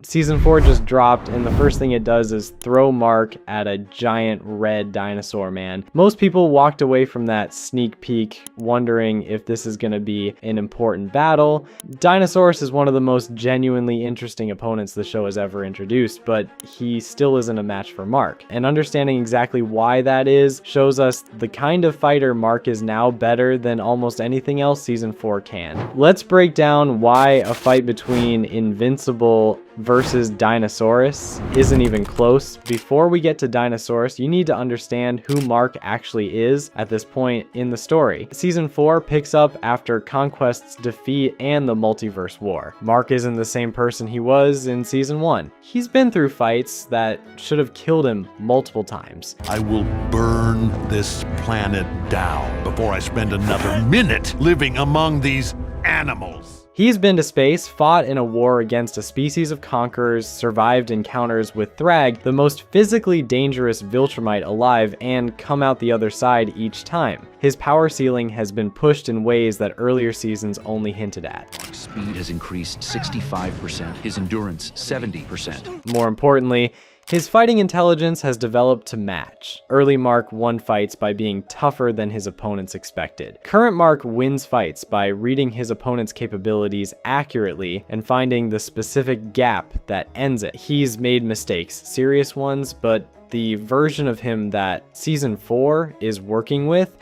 Season 4 just dropped, and the first thing it does is throw Mark at a giant red dinosaur man. Most people walked away from that sneak peek wondering if this is going to be an important battle. Dinosaurus is one of the most genuinely interesting opponents the show has ever introduced, but he still isn't a match for Mark. And understanding exactly why that is shows us the kind of fighter Mark is now better than almost anything else Season 4 can. Let's break down why a fight between Invincible versus Dinosaurus isn't even close. Before we get to Dinosaurus, you need to understand who Mark actually is at this point in the story. Season 4 picks up after Conquest's defeat and the multiverse war. Mark isn't the same person he was in Season 1. He's been through fights that should have killed him multiple times. I will burn this planet down before I spend another minute living among these animals. He's been to space, fought in a war against a species of conquerors, survived encounters with Thrag, the most physically dangerous Viltrumite alive, and come out the other side each time. His power ceiling has been pushed in ways that earlier seasons only hinted at. His speed has increased 65%, his endurance 70%. More importantly, his fighting intelligence has developed to match. Early Mark won fights by being tougher than his opponents expected. Current Mark wins fights by reading his opponent's capabilities accurately and finding the specific gap that ends it. He's made mistakes, serious ones, but the version of him that Season 4 is working with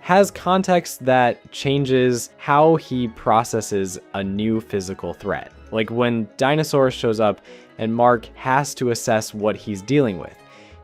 has context that changes how he processes a new physical threat. Like when Dinosaurus shows up and Mark has to assess what he's dealing with.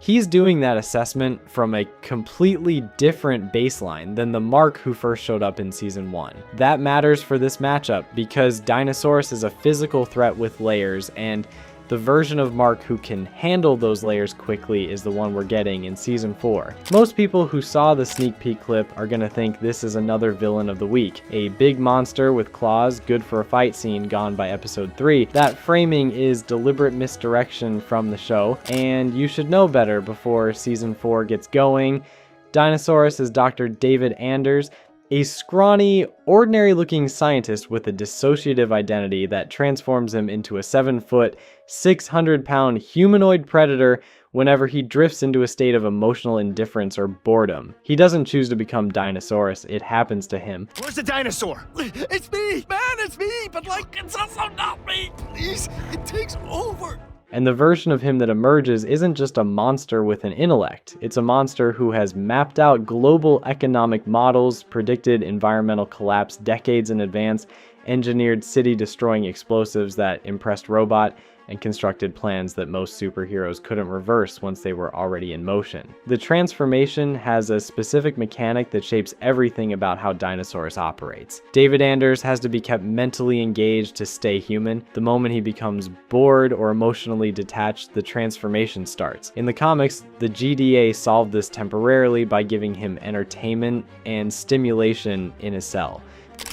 He's doing that assessment from a completely different baseline than the Mark who first showed up in Season 1. That matters for this matchup because Dinosaurus is a physical threat with layers, and the version of Mark who can handle those layers quickly is the one we're getting in Season 4. Most people who saw the sneak peek clip are gonna think this is another villain of the week. A big monster with claws, good for a fight scene, gone by episode 3. That framing is deliberate misdirection from the show, and you should know better before Season 4 gets going. Dinosaurus is Dr. David Anders, a scrawny, ordinary-looking scientist with a dissociative identity that transforms him into a 7-foot, 600-pound humanoid predator whenever he drifts into a state of emotional indifference or boredom. He doesn't choose to become Dinosaurus, it happens to him. Where's the dinosaur? It's me! Man, it's me! But like, it's also not me! Please, it takes over! And the version of him that emerges isn't just a monster with an intellect. It's a monster who has mapped out global economic models, predicted environmental collapse decades in advance, engineered city-destroying explosives that impressed Robot, and constructed plans that most superheroes couldn't reverse once they were already in motion. The transformation has a specific mechanic that shapes everything about how Dinosaurus operates. David Anders has to be kept mentally engaged to stay human. The moment he becomes bored or emotionally detached, the transformation starts. In the comics, the GDA solved this temporarily by giving him entertainment and stimulation in his cell.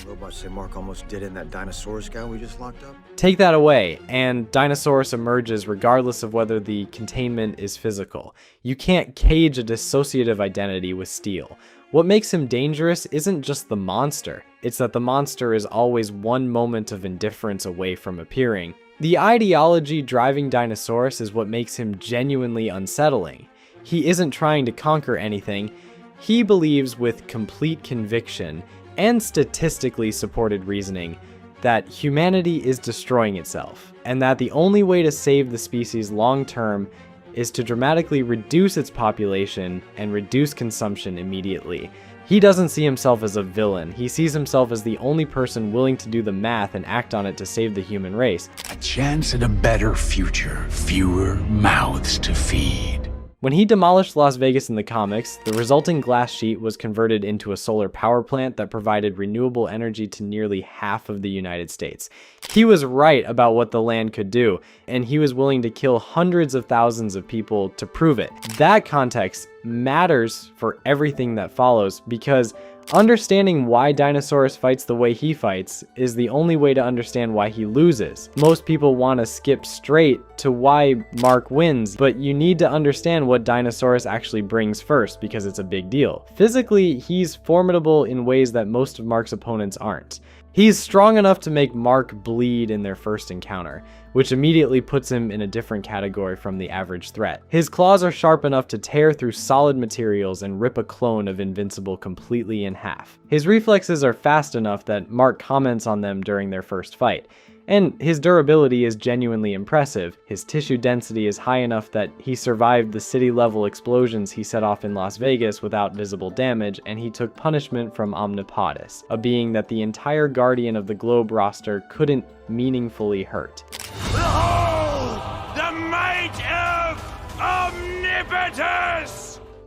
Robots say Mark almost did it in that Dinosaurus guy we just locked up. Take that away, and Dinosaurus emerges regardless of whether the containment is physical. You can't cage a dissociative identity with steel. What makes him dangerous isn't just the monster, it's that the monster is always one moment of indifference away from appearing. The ideology driving Dinosaurus is what makes him genuinely unsettling. He isn't trying to conquer anything, he believes with complete conviction and statistically supported reasoning that humanity is destroying itself, and that the only way to save the species long term is to dramatically reduce its population and reduce consumption immediately. He doesn't see himself as a villain, he sees himself as the only person willing to do the math and act on it to save the human race. A chance at a better future, fewer mouths to feed. When he demolished Las Vegas in the comics, the resulting glass sheet was converted into a solar power plant that provided renewable energy to nearly half of the United States. He was right about what the land could do, and he was willing to kill hundreds of thousands of people to prove it. That context matters for everything that follows, because understanding why Dinosaurus fights the way he fights is the only way to understand why he loses. Most people want to skip straight to why Mark wins, but you need to understand what Dinosaurus actually brings first because it's a big deal. Physically, he's formidable in ways that most of Mark's opponents aren't. He's strong enough to make Mark bleed in their first encounter, which immediately puts him in a different category from the average threat. His claws are sharp enough to tear through solid materials and rip a clone of Invincible completely in half. His reflexes are fast enough that Mark comments on them during their first fight. And his durability is genuinely impressive. His tissue density is high enough that he survived the city-level explosions he set off in Las Vegas without visible damage, and he took punishment from Omnipodus, a being that the entire Guardian of the Globe roster couldn't meaningfully hurt. Behold, the might of Omnipotus!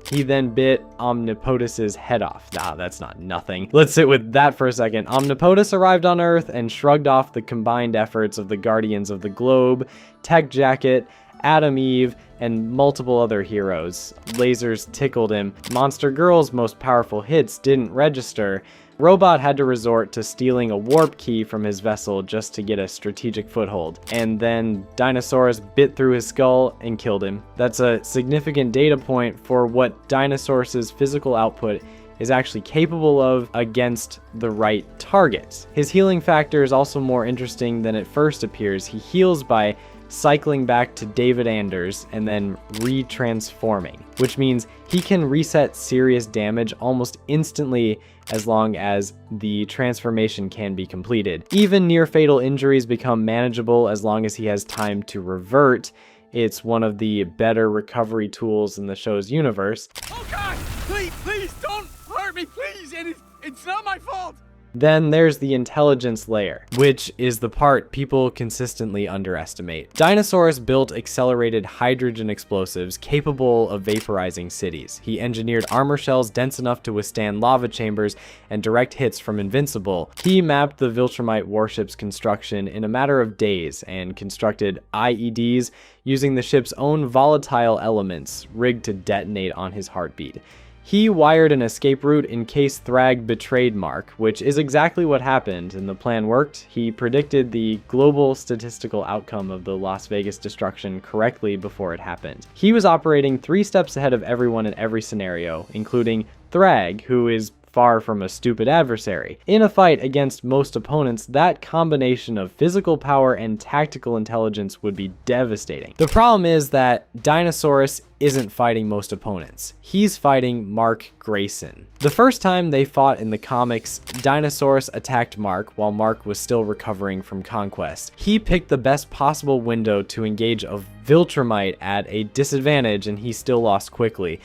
He then bit Omnipodus's head off. Nah, that's not nothing. Let's sit with that for a second. Omnipodus arrived on Earth and shrugged off the combined efforts of the Guardians of the Globe, Tech Jacket, Adam Eve, and multiple other heroes. Lasers tickled him. Monster Girl's most powerful hits didn't register. Robot had to resort to stealing a warp key from his vessel just to get a strategic foothold. And then Dinosaurus bit through his skull and killed him. That's a significant data point for what Dinosaurus's physical output is actually capable of against the right targets. His healing factor is also more interesting than it first appears. He heals by cycling back to David Anders and then retransforming, which means he can reset serious damage almost instantly as long as the transformation can be completed. Even near fatal injuries become manageable as long as he has time to revert. It's one of the better recovery tools in the show's universe. Oh God! Please don't hurt me, please! And it's not my fault! Then there's the intelligence layer, which is the part people consistently underestimate. Dinosaurus built accelerated hydrogen explosives capable of vaporizing cities. He engineered armor shells dense enough to withstand lava chambers and direct hits from Invincible. He mapped the Viltrumite warship's construction in a matter of days and constructed IEDs using the ship's own volatile elements rigged to detonate on his heartbeat. He wired an escape route in case Thrag betrayed Mark, which is exactly what happened, and the plan worked. He predicted the global statistical outcome of the Las Vegas destruction correctly before it happened. He was operating 3 steps ahead of everyone in every scenario, including Thrag, who is far from a stupid adversary. In a fight against most opponents, that combination of physical power and tactical intelligence would be devastating. The problem is that Dinosaurus isn't fighting most opponents. He's fighting Mark Grayson. The first time they fought in the comics, Dinosaurus attacked Mark while Mark was still recovering from conquest. He picked the best possible window to engage a Viltrumite at a disadvantage, and he still lost quickly.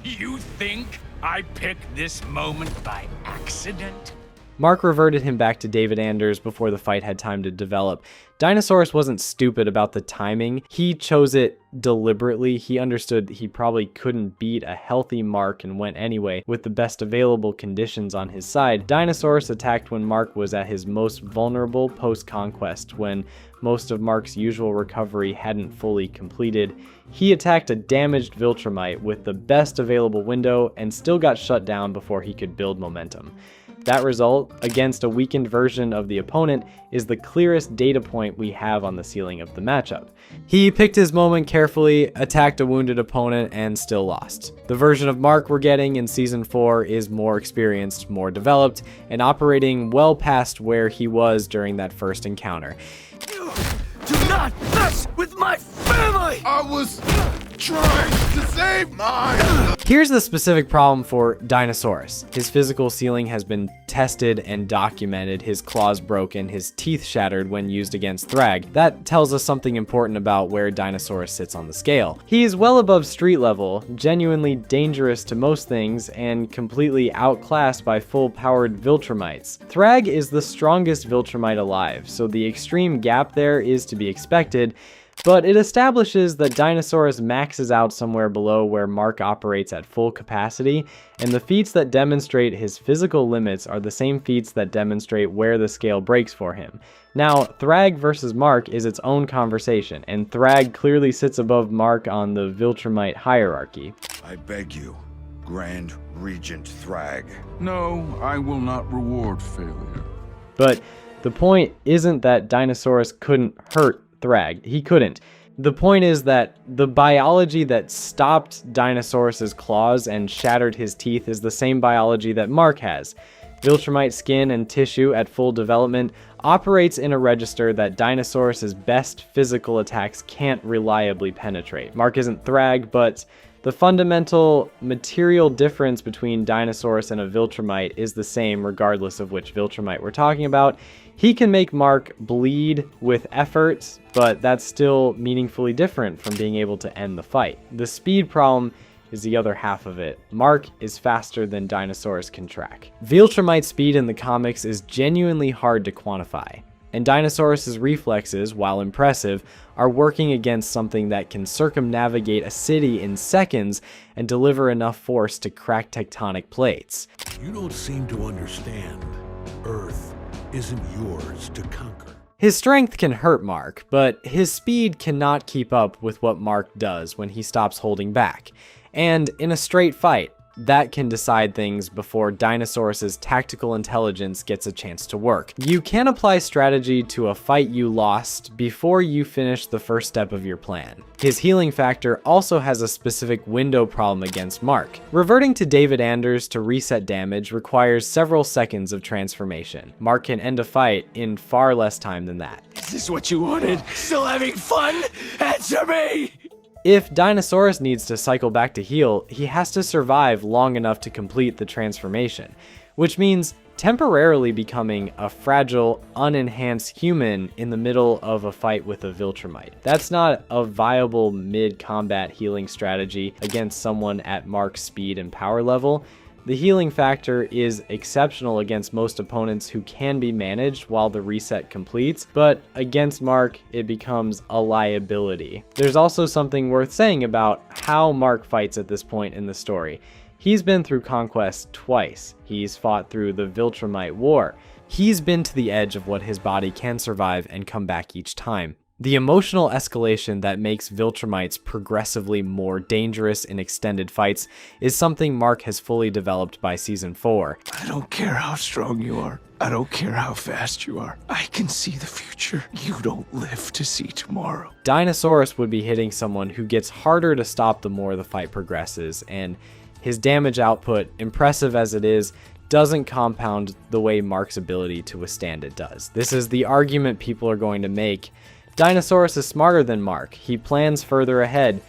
You think I picked this moment by accident? Mark reverted him back to David Anders before the fight had time to develop. Dinosaurus wasn't stupid about the timing. He chose it deliberately. He understood he probably couldn't beat a healthy Mark and went anyway with the best available conditions on his side. Dinosaurus attacked when Mark was at his most vulnerable post-conquest, when most of Mark's usual recovery hadn't fully completed. He attacked a damaged Viltrumite with the best available window and still got shut down before he could build momentum. That result, against a weakened version of the opponent, is the clearest data point we have on the ceiling of the matchup. He picked his moment carefully, attacked a wounded opponent, and still lost. The version of Mark we're getting in Season 4 is more experienced, more developed, and operating well past where he was during that first encounter. You do not mess with my family! I was trying to save mine! Here's the specific problem for Dinosaurus. His physical ceiling has been tested and documented. His claws broken, his teeth shattered when used against Thrag. That tells us something important about where Dinosaurus sits on the scale. He's well above street level, genuinely dangerous to most things, and completely outclassed by full-powered Viltrumites. Thrag is the strongest Viltrumite alive, so the extreme gap there is to be expected, but it establishes that Dinosaurus maxes out somewhere below where Mark operates at full capacity, and the feats that demonstrate his physical limits are the same feats that demonstrate where the scale breaks for him. Now, Thrag versus Mark is its own conversation, and Thrag clearly sits above Mark on the Viltrumite hierarchy. I beg you, Grand Regent Thrag. No, I will not reward failure. But the point isn't that Dinosaurus couldn't hurt Thrag. He couldn't. The point is that the biology that stopped Dinosaurus's claws and shattered his teeth is the same biology that Mark has. Viltrumite skin and tissue at full development operates in a register that Dinosaurus's best physical attacks can't reliably penetrate. Mark isn't Thrag, but the fundamental material difference between Dinosaurus and a Viltrumite is the same regardless of which Viltrumite we're talking about. He can make Mark bleed with effort, but that's still meaningfully different from being able to end the fight. The speed problem is the other half of it. Mark is faster than Dinosaurus can track. Viltrumite speed in the comics is genuinely hard to quantify, and Dinosaurus's reflexes, while impressive, are working against something that can circumnavigate a city in seconds and deliver enough force to crack tectonic plates. You don't seem to understand. Earth isn't yours to conquer. His strength can hurt Mark, but his speed cannot keep up with what Mark does when he stops holding back. And in a straight fight, that can decide things before Dinosaurus's tactical intelligence gets a chance to work. You can apply strategy to a fight you lost before you finish the first step of your plan. His healing factor also has a specific window problem against Mark. Reverting to David Anders to reset damage requires several seconds of transformation. Mark can end a fight in far less time than that. Is this what you wanted? Still having fun? Answer me! If Dinosaurus needs to cycle back to heal, he has to survive long enough to complete the transformation, which means temporarily becoming a fragile, unenhanced human in the middle of a fight with a Viltrumite. That's not a viable mid-combat healing strategy against someone at Mark's speed and power level. The healing factor is exceptional against most opponents who can be managed while the reset completes, but against Mark, it becomes a liability. There's also something worth saying about how Mark fights at this point in the story. He's been through conquest twice. He's fought through the Viltrumite War. He's been to the edge of what his body can survive and come back each time. The emotional escalation that makes Viltrumites progressively more dangerous in extended fights is something Mark has fully developed by Season 4. I don't care how strong you are. I don't care how fast you are. I can see the future. You don't live to see tomorrow. Dinosaurus would be hitting someone who gets harder to stop the more the fight progresses, and his damage output, impressive as it is, doesn't compound the way Mark's ability to withstand it does. This is the argument people are going to make. Dinosaurus is smarter than Mark. He plans further ahead.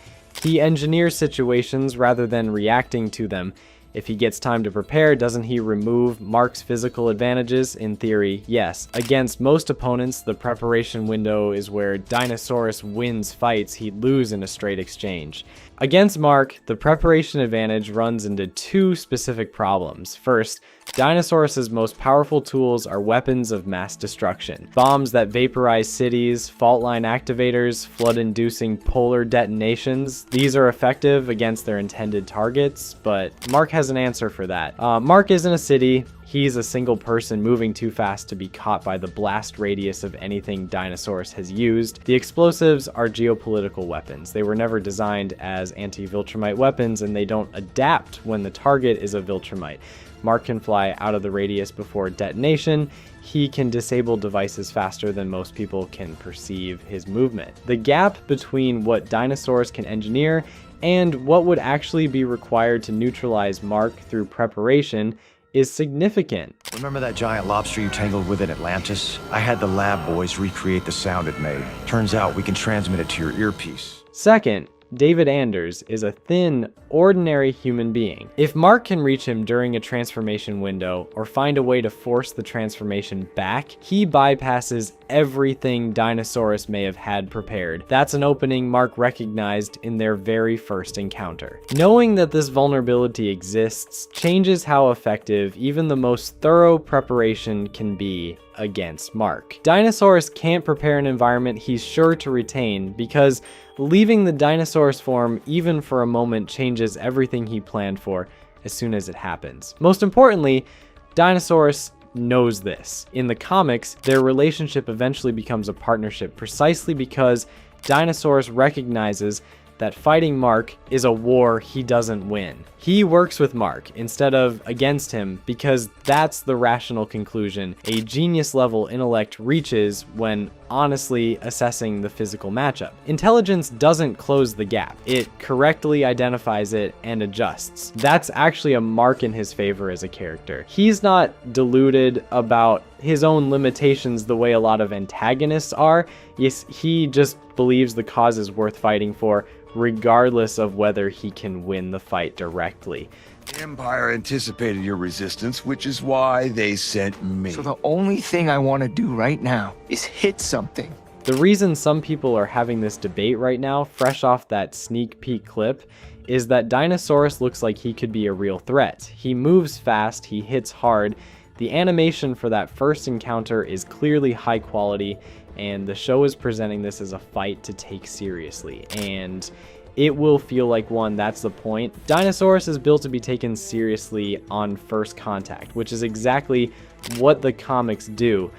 He engineers situations rather than reacting to them. If he gets time to prepare, doesn't he remove Mark's physical advantages? In theory, yes. Against most opponents, the preparation window is where Dinosaurus wins fights he'd lose in a straight exchange. Against Mark, the preparation advantage runs into two specific problems. First, Dinosaurus's most powerful tools are weapons of mass destruction. Bombs that vaporize cities, fault line activators, flood-inducing polar detonations. These are effective against their intended targets, but Mark has an answer for that. Mark isn't a city. He's a single person moving too fast to be caught by the blast radius of anything Dinosaurus has used. The explosives are geopolitical weapons. They were never designed as anti-Viltrumite weapons, and they don't adapt when the target is a Viltrumite. Mark can fly out of the radius before detonation. He can disable devices faster than most people can perceive his movement. The gap between what Dinosaurus can engineer and what would actually be required to neutralize Mark through preparation is significant. Remember that giant lobster you tangled with in Atlantis? I had the lab boys recreate the sound it made. Turns out we can transmit it to your earpiece. Second, David Anders is a thin, ordinary human being. If Mark can reach him during a transformation window or find a way to force the transformation back, he bypasses everything Dinosaurus may have had prepared. That's an opening Mark recognized in their very first encounter. Knowing that this vulnerability exists changes how effective even the most thorough preparation can be against Mark. Dinosaurus can't prepare an environment he's sure to retain because leaving the Dinosaurus form even for a moment changes everything he planned for as soon as it happens. Most importantly, Dinosaurus knows this. In the comics, their relationship eventually becomes a partnership precisely because Dinosaurus recognizes that fighting Mark is a war he doesn't win. He works with Mark instead of against him because that's the rational conclusion a genius level intellect reaches when honestly assessing the physical matchup. Intelligence doesn't close the gap. It correctly identifies it and adjusts. That's actually a mark in his favor as a character. He's not deluded about his own limitations the way a lot of antagonists are. Yes, he just believes the cause is worth fighting for, regardless of whether he can win the fight directly. The Empire anticipated your resistance, which is why they sent me. So the only thing I want to do right now is hit something. The reason some people are having this debate right now, fresh off that sneak peek clip, is that Dinosaurus looks like he could be a real threat. He moves fast, he hits hard, the animation for that first encounter is clearly high quality, and the show is presenting this as a fight to take seriously, and it will feel like one. That's the point. Dinosaurus is built to be taken seriously on first contact, which is exactly what the comics do.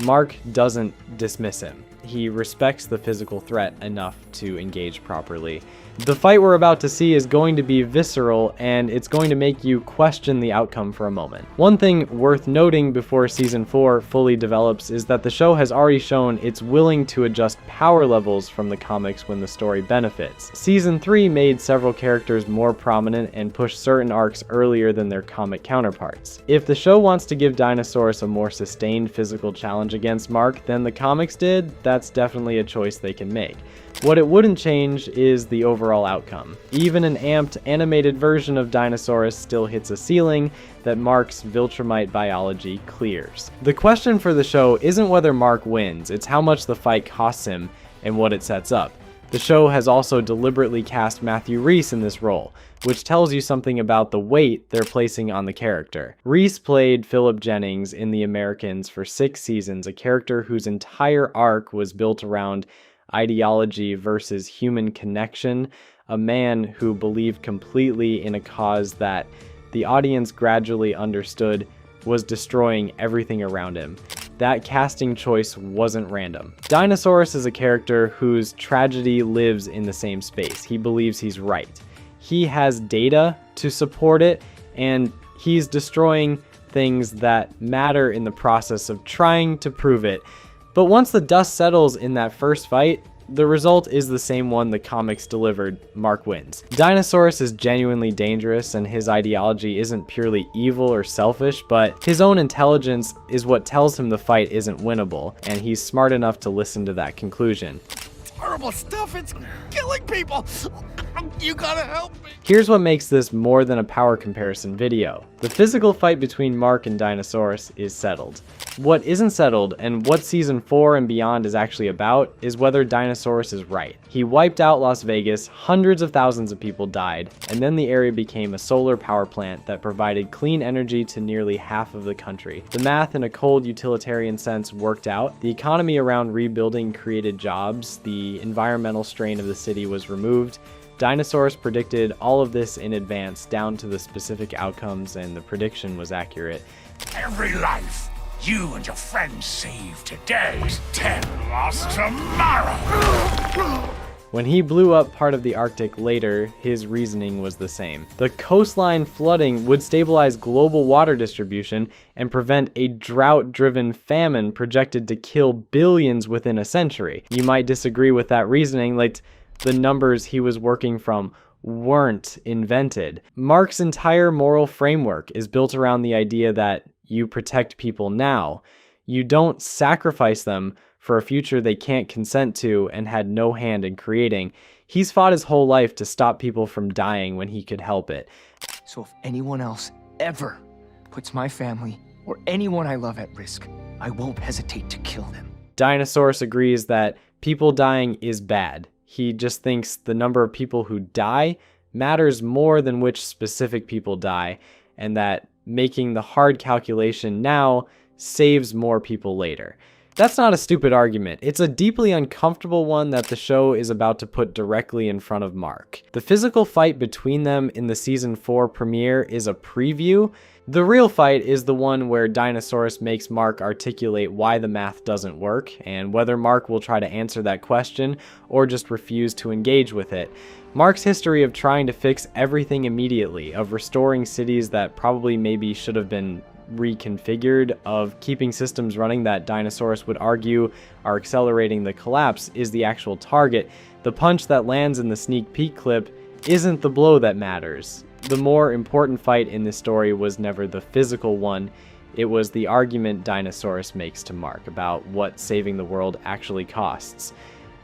Mark doesn't dismiss him. He respects the physical threat enough to engage properly. The fight we're about to see is going to be visceral, and it's going to make you question the outcome for a moment. One thing worth noting before Season 4 fully develops is that the show has already shown it's willing to adjust power levels from the comics when the story benefits. Season 3 made several characters more prominent and pushed certain arcs earlier than their comic counterparts. If the show wants to give Dinosaurus a more sustained physical challenge against Mark than the comics did, that's definitely a choice they can make. What it wouldn't change is the overall outcome. Even an amped animated version of Dinosaurus still hits a ceiling that Mark's Viltrumite biology clears. The question for the show isn't whether Mark wins, it's how much the fight costs him and what it sets up. The show has also deliberately cast Matthew Rhys in this role, which tells you something about the weight they're placing on the character. Rhys played Philip Jennings in The Americans for 6 seasons, a character whose entire arc was built around ideology versus human connection, a man who believed completely in a cause that the audience gradually understood was destroying everything around him. That casting choice wasn't random. Dinosaurus is a character whose tragedy lives in the same space. He believes he's right. He has data to support it, and he's destroying things that matter in the process of trying to prove it. But once the dust settles in that first fight, the result is the same one the comics delivered. Mark wins. Dinosaurus is genuinely dangerous, and his ideology isn't purely evil or selfish, but his own intelligence is what tells him the fight isn't winnable, and he's smart enough to listen to that conclusion. Horrible stuff, it's killing people. You gotta help me. Here's what makes this more than a power comparison video. The physical fight between Mark and Dinosaurus is settled. What isn't settled, and what Season 4 and beyond is actually about, is whether Dinosaurus is right. He wiped out Las Vegas, hundreds of thousands of people died, and then the area became a solar power plant that provided clean energy to nearly half of the country. The math in a cold utilitarian sense worked out. The economy around rebuilding created jobs, the environmental strain of the city was removed. Dinosaurus predicted all of this in advance, down to the specific outcomes, and the prediction was accurate. Every life you and your friends save today is 10 lost tomorrow. When he blew up part of the Arctic later, his reasoning was the same. The coastline flooding would stabilize global water distribution and prevent a drought-driven famine projected to kill billions within a century. You might disagree with that reasoning, like the numbers he was working from weren't invented. Mark's entire moral framework is built around the idea that you protect people now. You don't sacrifice them for a future they can't consent to and had no hand in creating. He's fought his whole life to stop people from dying when he could help it. So if anyone else ever puts my family or anyone I love at risk, I won't hesitate to kill them. Dinosaurus agrees that people dying is bad. He just thinks the number of people who die matters more than which specific people die, and that making the hard calculation now saves more people later. That's not a stupid argument. It's a deeply uncomfortable one that the show is about to put directly in front of Mark. The physical fight between them in the Season 4 premiere is a preview. The real fight is the one where Dinosaurus makes Mark articulate why the math doesn't work, and whether Mark will try to answer that question or just refuse to engage with it. Mark's history of trying to fix everything immediately, of restoring cities that probably maybe should have been reconfigured of keeping systems running that Dinosaurus would argue are accelerating the collapse is the actual target. The punch that lands in the sneak peek clip isn't the blow that matters. The more important fight in this story was never the physical one, it was the argument Dinosaurus makes to Mark about what saving the world actually costs.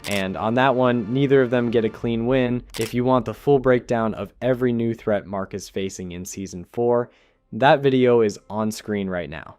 And on that one, neither of them get a clean win. If you want the full breakdown of every new threat Mark is facing in Season 4, that video is on screen right now.